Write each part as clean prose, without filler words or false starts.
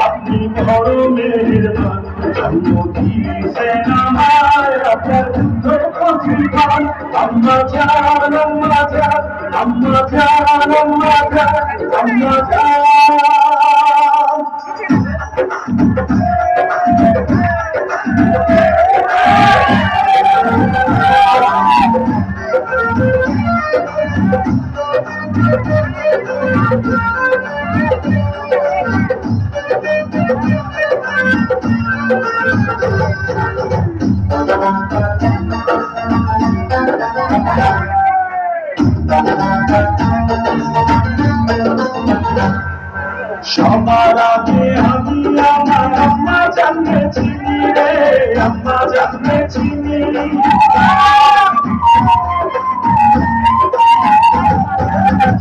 আপনি বড় মেহেরবান জন্মদি সে নামায় আপনার খুশি খান আম্মা জান আম্মা জান আম্মা জান আম্মা জান আম্মা জান সবার আগে আমি আমার আম্মা জানতে চিনি রে আম্মা জানতে চিনি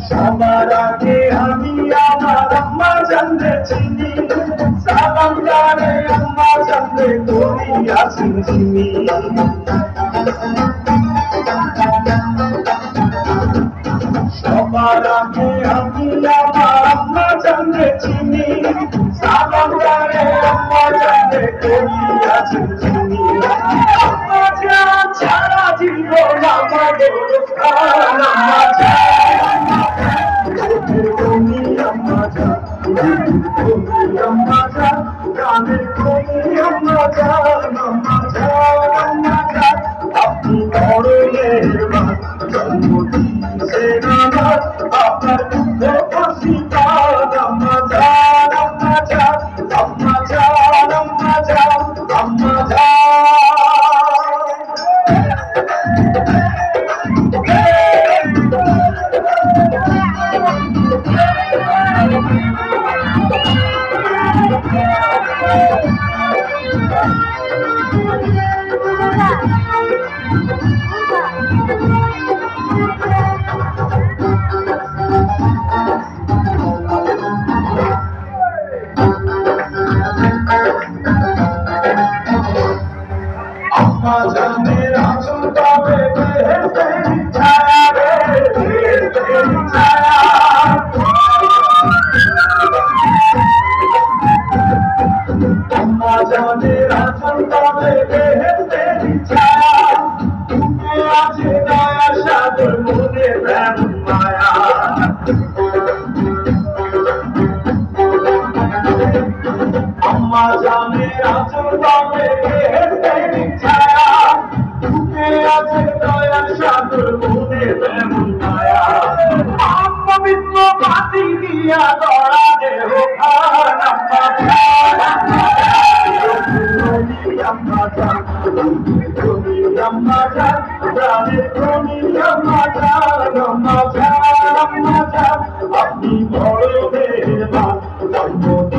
সবার আগে আমি আমার আম্মা জানতে চিনি সালাম জানে আম্মা জানতে তোরি আছেন চিনি সবার আগে আমি আমার আম্মা জানতে চিনি সালাম জানে আম্মা জানতে তোরি আছেন চিনি আম্মা জান সারা জীবন আমাদের প্রাণ আম্মা জান আম্মা জান আম্মা জান গানের কবি আম্মা জান আম্মা জান আম্মা জান আপনি বড় মেহেরবান জন্মদি সে নামাজ আপনার খুশি খান আম্মা জান আম্মা জান আম্মা জান আম্মা জান আম্মা জান আম্মা জানের আঁচল পাবে বেহেশতের ছায়া রে বেহেশতের ছায়া আম্মা জানের আঁচল পাবে বেহেশতের ছায়া তুমি আছে দয়া সাগর মনে প্রেম মায়া আম্মা জানের আঁচল পাবে বেহেশতের ছায়া তুমি আছে দয়া সাগর মনে প্রেম মায়া আম্মা বিষ্ণ মাটি দিয়া গড়া দেহ খান আম্মা জান আম্মা জান আম্মা জান প্রাণের তুমি আম্মা জান আম্মা জান আম্মা জান আপনি বড় মেহেরবান জন্মদি